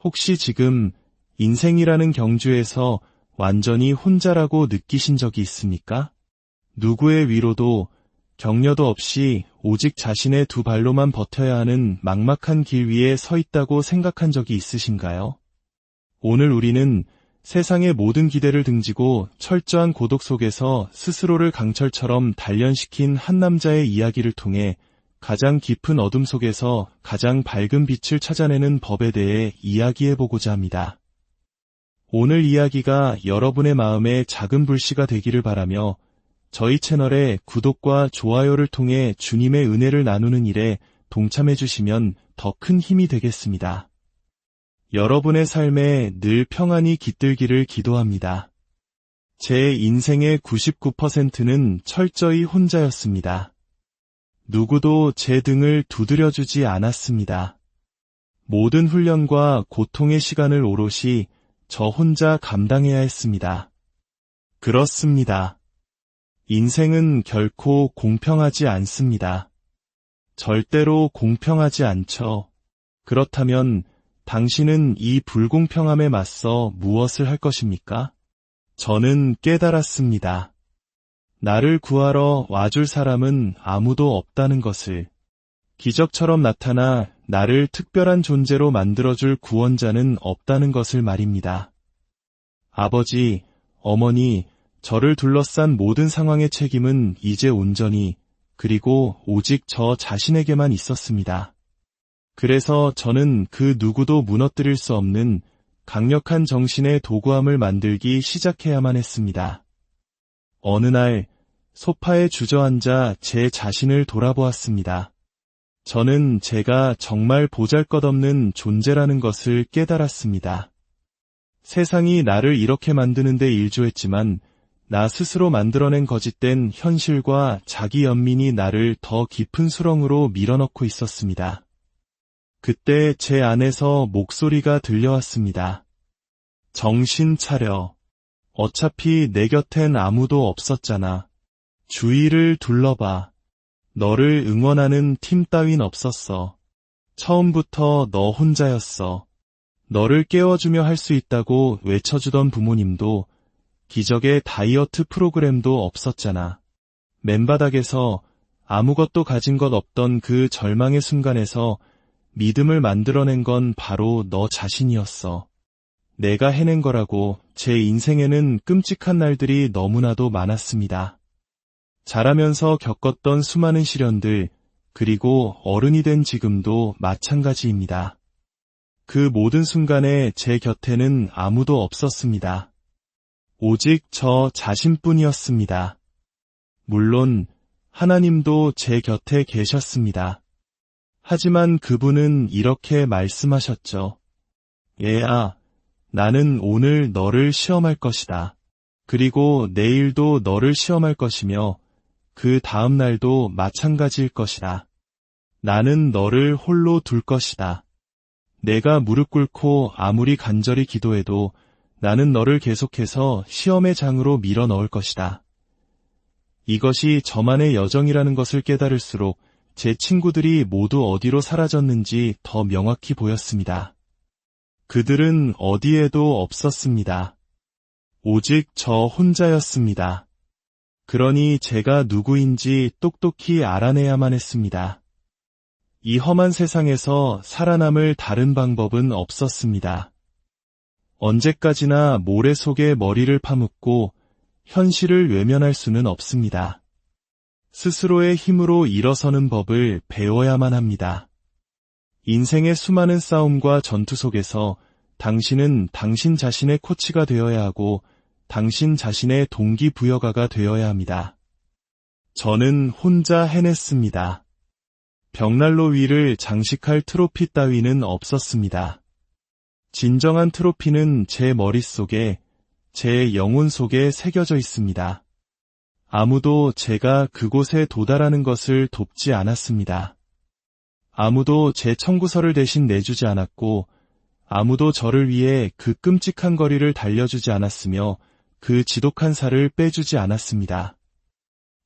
혹시 지금 인생이라는 경주에서 완전히 혼자라고 느끼신 적이 있습니까? 누구의 위로도 격려도 없이 오직 자신의 두 발로만 버텨야 하는 막막한 길 위에 서 있다고 생각한 적이 있으신가요? 오늘 우리는 세상의 모든 기대를 등지고 철저한 고독 속에서 스스로를 강철처럼 단련시킨 한 남자의 이야기를 통해 가장 깊은 어둠 속에서 가장 밝은 빛을 찾아내는 법에 대해 이야기해보고자 합니다. 오늘 이야기가 여러분의 마음에 작은 불씨가 되기를 바라며 저희 채널의 구독과 좋아요를 통해 주님의 은혜를 나누는 일에 동참해주시면 더 큰 힘이 되겠습니다. 여러분의 삶에 늘 평안이 깃들기를 기도합니다. 제 인생의 99%는 철저히 혼자였습니다. 누구도 제 등을 두드려주지 않았습니다. 모든 훈련과 고통의 시간을 오롯이 저 혼자 감당해야 했습니다. 그렇습니다. 인생은 결코 공평하지 않습니다. 절대로 공평하지 않죠. 그렇다면 당신은 이 불공평함에 맞서 무엇을 할 것입니까? 저는 깨달았습니다. 나를 구하러 와줄 사람은 아무도 없다는 것을. 기적처럼 나타나 나를 특별한 존재로 만들어줄 구원자는 없다는 것을 말입니다. 아버지, 어머니, 저를 둘러싼 모든 상황의 책임은 이제 온전히 그리고 오직 저 자신에게만 있었습니다. 그래서 저는 그 누구도 무너뜨릴 수 없는 강력한 정신의 도구함을 만들기 시작해야만 했습니다. 어느 날 소파에 주저앉아 제 자신을 돌아보았습니다. 저는 제가 정말 보잘것없는 존재라는 것을 깨달았습니다. 세상이 나를 이렇게 만드는 데 일조했지만 나 스스로 만들어낸 거짓된 현실과 자기 연민이 나를 더 깊은 수렁으로 밀어넣고 있었습니다. 그때 제 안에서 목소리가 들려왔습니다. 정신 차려. 어차피 내 곁엔 아무도 없었잖아. 주위를 둘러봐. 너를 응원하는 팀 따윈 없었어. 처음부터 너 혼자였어. 너를 깨워주며 할 수 있다고 외쳐주던 부모님도 기적의 다이어트 프로그램도 없었잖아. 맨바닥에서 아무것도 가진 것 없던 그 절망의 순간에서 믿음을 만들어낸 건 바로 너 자신이었어. 내가 해낸 거라고. 제 인생에는 끔찍한 날들이 너무나도 많았습니다. 자라면서 겪었던 수많은 시련들, 그리고 어른이 된 지금도 마찬가지입니다. 그 모든 순간에 제 곁에는 아무도 없었습니다. 오직 저 자신뿐이었습니다. 물론 하나님도 제 곁에 계셨습니다. 하지만 그분은 이렇게 말씀하셨죠. 얘야, 나는 오늘 너를 시험할 것이다. 그리고 내일도 너를 시험할 것이며 그 다음 날도 마찬가지일 것이다. 나는 너를 홀로 둘 것이다. 내가 무릎 꿇고 아무리 간절히 기도해도 나는 너를 계속해서 시험의 장으로 밀어 넣을 것이다. 이것이 저만의 여정이라는 것을 깨달을수록 제 친구들이 모두 어디로 사라졌는지 더 명확히 보였습니다. 그들은 어디에도 없었습니다. 오직 저 혼자였습니다. 그러니 제가 누구인지 똑똑히 알아내야만 했습니다. 이 험한 세상에서 살아남을 다른 방법은 없었습니다. 언제까지나 모래 속에 머리를 파묻고 현실을 외면할 수는 없습니다. 스스로의 힘으로 일어서는 법을 배워야만 합니다. 인생의 수많은 싸움과 전투 속에서 당신은 당신 자신의 코치가 되어야 하고 당신 자신의 동기부여가가 되어야 합니다. 저는 혼자 해냈습니다. 벽난로 위를 장식할 트로피 따위는 없었습니다. 진정한 트로피는 제 머릿속에, 제 영혼 속에 새겨져 있습니다. 아무도 제가 그곳에 도달하는 것을 돕지 않았습니다. 아무도 제 청구서를 대신 내주지 않았고 아무도 저를 위해 그 끔찍한 거리를 달려주지 않았으며 그 지독한 살을 빼주지 않았습니다.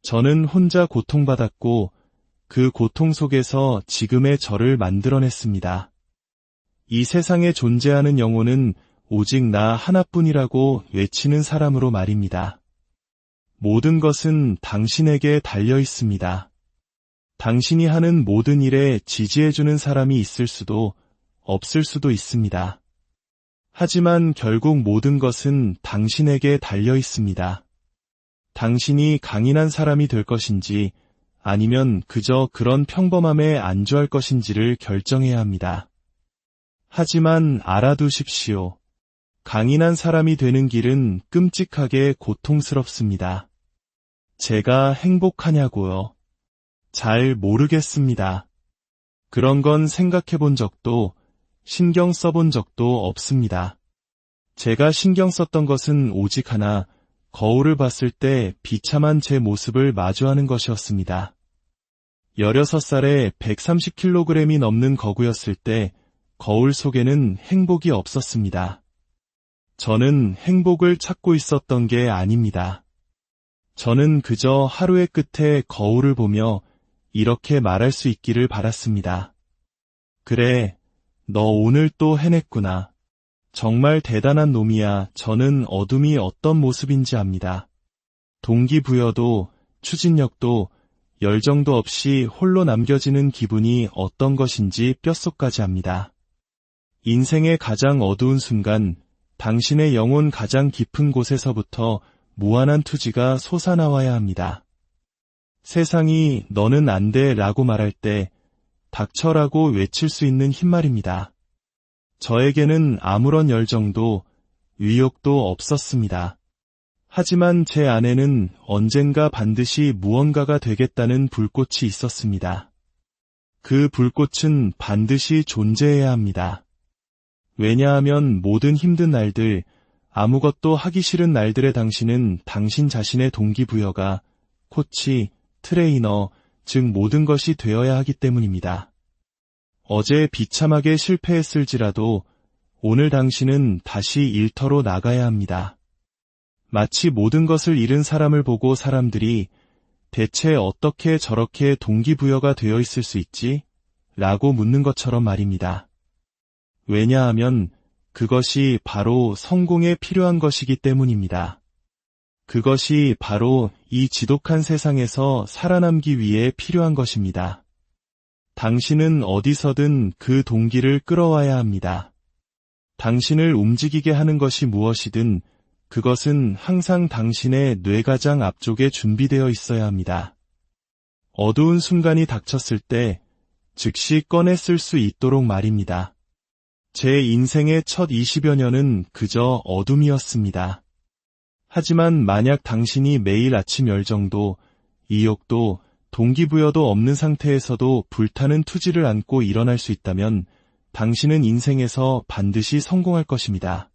저는 혼자 고통받았고 그 고통 속에서 지금의 저를 만들어냈습니다. 이 세상에 존재하는 영혼은 오직 나 하나뿐이라고 외치는 사람으로 말입니다. 모든 것은 당신에게 달려 있습니다. 당신이 하는 모든 일에 지지해주는 사람이 있을 수도 없을 수도 있습니다. 하지만 결국 모든 것은 당신에게 달려 있습니다. 당신이 강인한 사람이 될 것인지 아니면 그저 그런 평범함에 안주할 것인지를 결정해야 합니다. 하지만 알아두십시오. 강인한 사람이 되는 길은 끔찍하게 고통스럽습니다. 제가 행복하냐고요? 잘 모르겠습니다. 그런 건 생각해 본 적도 신경 써본 적도 없습니다. 제가 신경 썼던 것은 오직 하나, 거울을 봤을 때 비참한 제 모습을 마주하는 것이었습니다. 16살에 130kg이 넘는 거구였을 때 거울 속에는 행복이 없었습니다. 저는 행복을 찾고 있었던 게 아닙니다. 저는 그저 하루의 끝에 거울을 보며 이렇게 말할 수 있기를 바랐습니다. 그래, 너 오늘 또 해냈구나. 정말 대단한 놈이야. 저는 어둠이 어떤 모습인지 압니다. 동기부여도, 추진력도, 열정도 없이 홀로 남겨지는 기분이 어떤 것인지 뼛속까지 압니다. 인생의 가장 어두운 순간, 당신의 영혼 가장 깊은 곳에서부터 무한한 투지가 솟아나와야 합니다. 세상이 너는 안 돼 라고 말할 때 닥쳐라고 외칠 수 있는 흰말입니다. 저에게는 아무런 열정도 의욕도 없었습니다. 하지만 제 안에는 언젠가 반드시 무언가가 되겠다는 불꽃이 있었습니다. 그 불꽃은 반드시 존재해야 합니다. 왜냐하면 모든 힘든 날들, 아무것도 하기 싫은 날들의 당신은 당신 자신의 동기부여가 코치, 트레이너, 즉 모든 것이 되어야 하기 때문입니다. 어제 비참하게 실패했을지라도 오늘 당신은 다시 일터로 나가야 합니다. 마치 모든 것을 잃은 사람을 보고 사람들이 대체 어떻게 저렇게 동기부여가 되어 있을 수 있지? 라고 묻는 것처럼 말입니다. 왜냐하면 그것이 바로 성공에 필요한 것이기 때문입니다. 그것이 바로 이 지독한 세상에서 살아남기 위해 필요한 것입니다. 당신은 어디서든 그 동기를 끌어와야 합니다. 당신을 움직이게 하는 것이 무엇이든 그것은 항상 당신의 뇌가장 앞쪽에 준비되어 있어야 합니다. 어두운 순간이 닥쳤을 때 즉시 꺼내 쓸 수 있도록 말입니다. 제 인생의 첫 20여 년은 그저 어둠이었습니다. 하지만 만약 당신이 매일 아침 열정도, 이욕도, 동기부여도 없는 상태에서도 불타는 투지를 안고 일어날 수 있다면 당신은 인생에서 반드시 성공할 것입니다.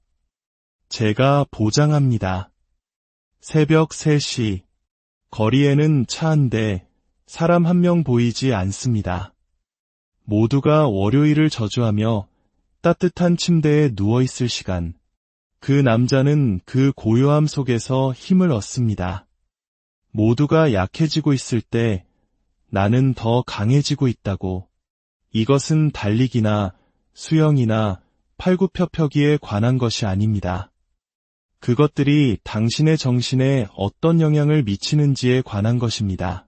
제가 보장합니다. 새벽 3시. 거리에는 차 한 대, 사람 한 명 보이지 않습니다. 모두가 월요일을 저주하며 따뜻한 침대에 누워있을 시간. 그 남자는 그 고요함 속에서 힘을 얻습니다. 모두가 약해지고 있을 때 나는 더 강해지고 있다고. 이것은 달리기나 수영이나 팔굽혀펴기에 관한 것이 아닙니다. 그것들이 당신의 정신에 어떤 영향을 미치는지에 관한 것입니다.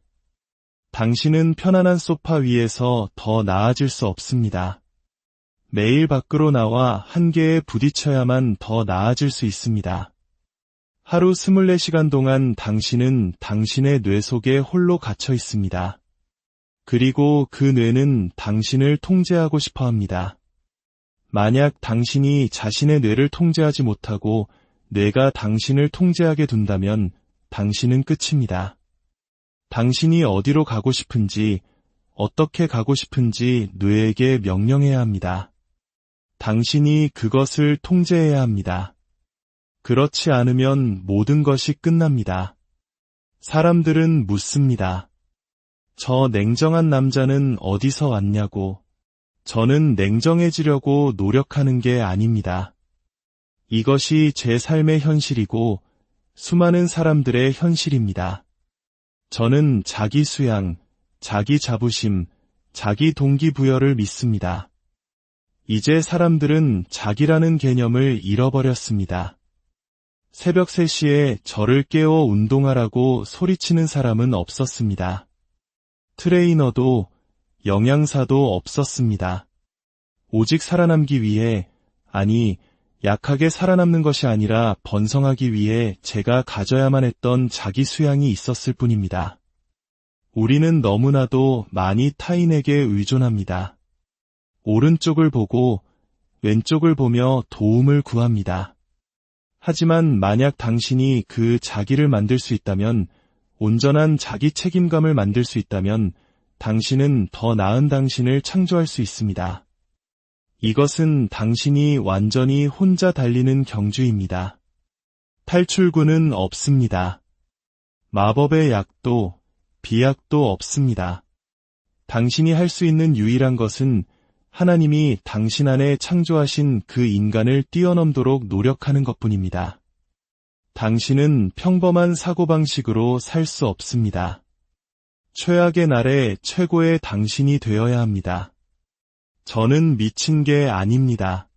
당신은 편안한 소파 위에서 더 나아질 수 없습니다. 매일 밖으로 나와 한계에 부딪혀야만 더 나아질 수 있습니다. 하루 24시간 동안 당신은 당신의 뇌 속에 홀로 갇혀 있습니다. 그리고 그 뇌는 당신을 통제하고 싶어 합니다. 만약 당신이 자신의 뇌를 통제하지 못하고 뇌가 당신을 통제하게 둔다면 당신은 끝입니다. 당신이 어디로 가고 싶은지, 어떻게 가고 싶은지 뇌에게 명령해야 합니다. 당신이 그것을 통제해야 합니다. 그렇지 않으면 모든 것이 끝납니다. 사람들은 묻습니다. 저 냉정한 남자는 어디서 왔냐고. 저는 냉정해지려고 노력하는 게 아닙니다. 이것이 제 삶의 현실이고 수많은 사람들의 현실입니다. 저는 자기 수양, 자기 자부심, 자기 동기부여를 믿습니다. 이제 사람들은 자기라는 개념을 잃어버렸습니다. 새벽 3시에 저를 깨워 운동하라고 소리치는 사람은 없었습니다. 트레이너도 영양사도 없었습니다. 오직 살아남기 위해, 아니, 약하게 살아남는 것이 아니라 번성하기 위해 제가 가져야만 했던 자기 수양이 있었을 뿐입니다. 우리는 너무나도 많이 타인에게 의존합니다. 오른쪽을 보고 왼쪽을 보며 도움을 구합니다. 하지만 만약 당신이 그 자기를 만들 수 있다면, 온전한 자기 책임감을 만들 수 있다면 당신은 더 나은 당신을 창조할 수 있습니다. 이것은 당신이 완전히 혼자 달리는 경주입니다. 탈출구는 없습니다. 마법의 약도, 비약도 없습니다. 당신이 할 수 있는 유일한 것은 하나님이 당신 안에 창조하신 그 인간을 뛰어넘도록 노력하는 것뿐입니다. 당신은 평범한 사고방식으로 살 수 없습니다. 최악의 날에 최고의 당신이 되어야 합니다. 저는 미친 게 아닙니다.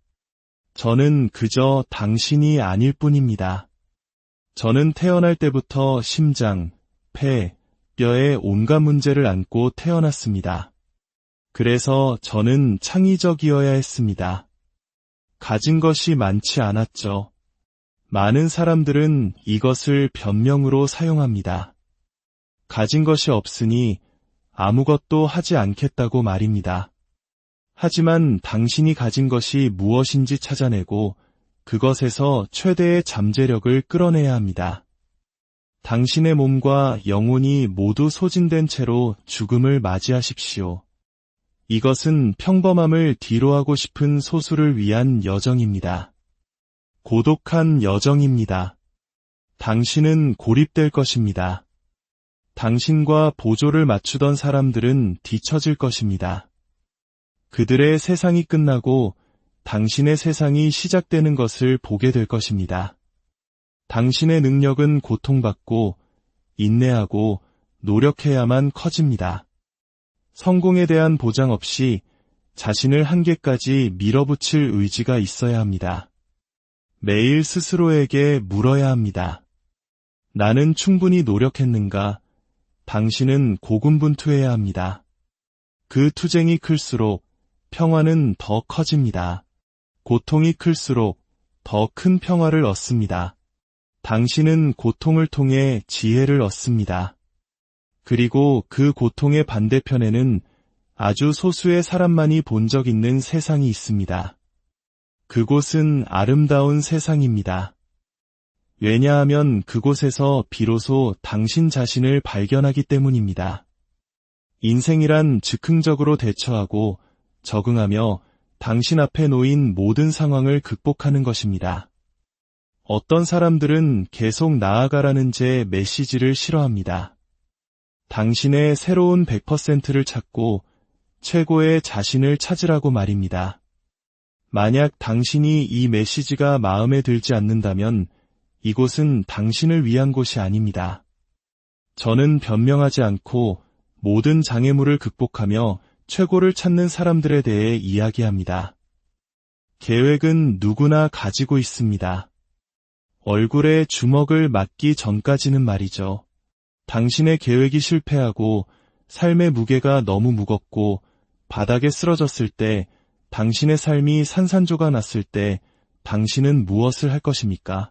저는 그저 당신이 아닐 뿐입니다. 저는 태어날 때부터 심장, 폐, 뼈에 온갖 문제를 안고 태어났습니다. 그래서 저는 창의적이어야 했습니다. 가진 것이 많지 않았죠. 많은 사람들은 이것을 변명으로 사용합니다. 가진 것이 없으니 아무것도 하지 않겠다고 말입니다. 하지만 당신이 가진 것이 무엇인지 찾아내고 그것에서 최대의 잠재력을 끌어내야 합니다. 당신의 몸과 영혼이 모두 소진된 채로 죽음을 맞이하십시오. 이것은 평범함을 뒤로하고 싶은 소수를 위한 여정입니다. 고독한 여정입니다. 당신은 고립될 것입니다. 당신과 보조를 맞추던 사람들은 뒤처질 것입니다. 그들의 세상이 끝나고 당신의 세상이 시작되는 것을 보게 될 것입니다. 당신의 능력은 고통받고 인내하고 노력해야만 커집니다. 성공에 대한 보장 없이 자신을 한계까지 밀어붙일 의지가 있어야 합니다. 매일 스스로에게 물어야 합니다. 나는 충분히 노력했는가? 당신은 고군분투해야 합니다. 그 투쟁이 클수록 평화는 더 커집니다. 고통이 클수록 더 큰 평화를 얻습니다. 당신은 고통을 통해 지혜를 얻습니다. 그리고 그 고통의 반대편에는 아주 소수의 사람만이 본 적 있는 세상이 있습니다. 그곳은 아름다운 세상입니다. 왜냐하면 그곳에서 비로소 당신 자신을 발견하기 때문입니다. 인생이란 즉흥적으로 대처하고 적응하며 당신 앞에 놓인 모든 상황을 극복하는 것입니다. 어떤 사람들은 계속 나아가라는 제 메시지를 싫어합니다. 당신의 새로운 100%를 찾고 최고의 자신을 찾으라고 말입니다. 만약 당신이 이 메시지가 마음에 들지 않는다면 이곳은 당신을 위한 곳이 아닙니다. 저는 변명하지 않고 모든 장애물을 극복하며 최고를 찾는 사람들에 대해 이야기합니다. 계획은 누구나 가지고 있습니다. 얼굴에 주먹을 맞기 전까지는 말이죠. 당신의 계획이 실패하고 삶의 무게가 너무 무겁고 바닥에 쓰러졌을 때, 당신의 삶이 산산조각 났을 때 당신은 무엇을 할 것입니까?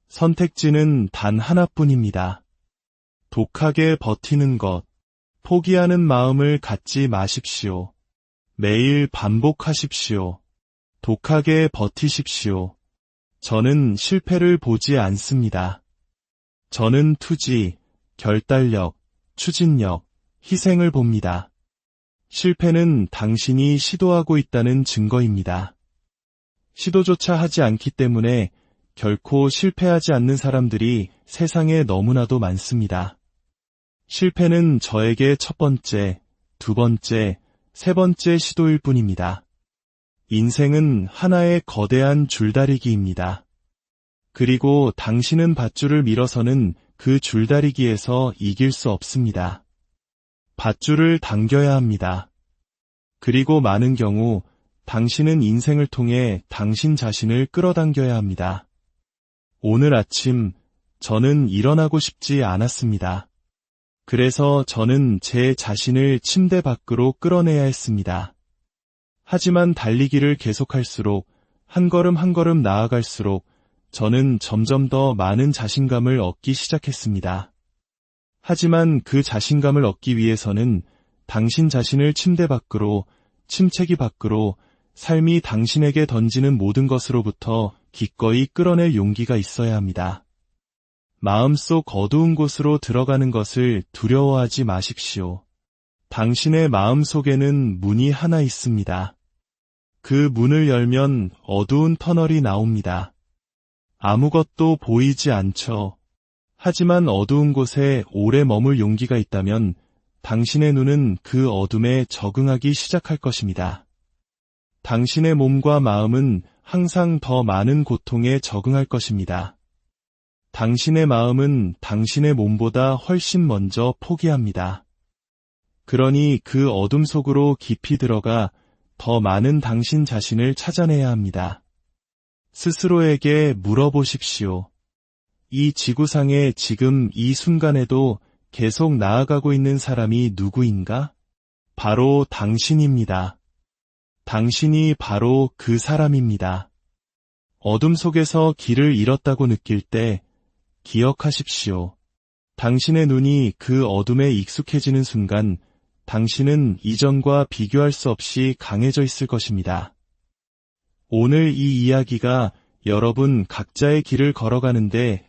선택지는 단 하나뿐입니다. 독하게 버티는 것, 포기하는 마음을 갖지 마십시오. 매일 반복하십시오. 독하게 버티십시오. 저는 실패를 보지 않습니다. 저는 투지, 결단력, 추진력, 희생을 봅니다. 실패는 당신이 시도하고 있다는 증거입니다. 시도조차 하지 않기 때문에 결코 실패하지 않는 사람들이 세상에 너무나도 많습니다. 실패는 저에게 첫 번째, 두 번째, 세 번째 시도일 뿐입니다. 인생은 하나의 거대한 줄다리기입니다. 그리고 당신은 밧줄을 밀어서는 그 줄다리기에서 이길 수 없습니다. 밧줄을 당겨야 합니다. 그리고 많은 경우 당신은 인생을 통해 당신 자신을 끌어당겨야 합니다. 오늘 아침 저는 일어나고 싶지 않았습니다. 그래서 저는 제 자신을 침대 밖으로 끌어내야 했습니다. 하지만 달리기를 계속할수록 한 걸음 한 걸음 나아갈수록 저는 점점 더 많은 자신감을 얻기 시작했습니다. 하지만 그 자신감을 얻기 위해서는 당신 자신을 침대 밖으로, 침체기 밖으로, 삶이 당신에게 던지는 모든 것으로부터 기꺼이 끌어낼 용기가 있어야 합니다. 마음속 어두운 곳으로 들어가는 것을 두려워하지 마십시오. 당신의 마음속에는 문이 하나 있습니다. 그 문을 열면 어두운 터널이 나옵니다. 아무것도 보이지 않죠. 하지만 어두운 곳에 오래 머물 용기가 있다면 당신의 눈은 그 어둠에 적응하기 시작할 것입니다. 당신의 몸과 마음은 항상 더 많은 고통에 적응할 것입니다. 당신의 마음은 당신의 몸보다 훨씬 먼저 포기합니다. 그러니 그 어둠 속으로 깊이 들어가 더 많은 당신 자신을 찾아내야 합니다. 스스로에게 물어보십시오. 이 지구상에 지금 이 순간에도 계속 나아가고 있는 사람이 누구인가? 바로 당신입니다. 당신이 바로 그 사람입니다. 어둠 속에서 길을 잃었다고 느낄 때 기억하십시오. 당신의 눈이 그 어둠에 익숙해지는 순간 당신은 이전과 비교할 수 없이 강해져 있을 것입니다. 오늘 이 이야기가 여러분 각자의 길을 걸어가는데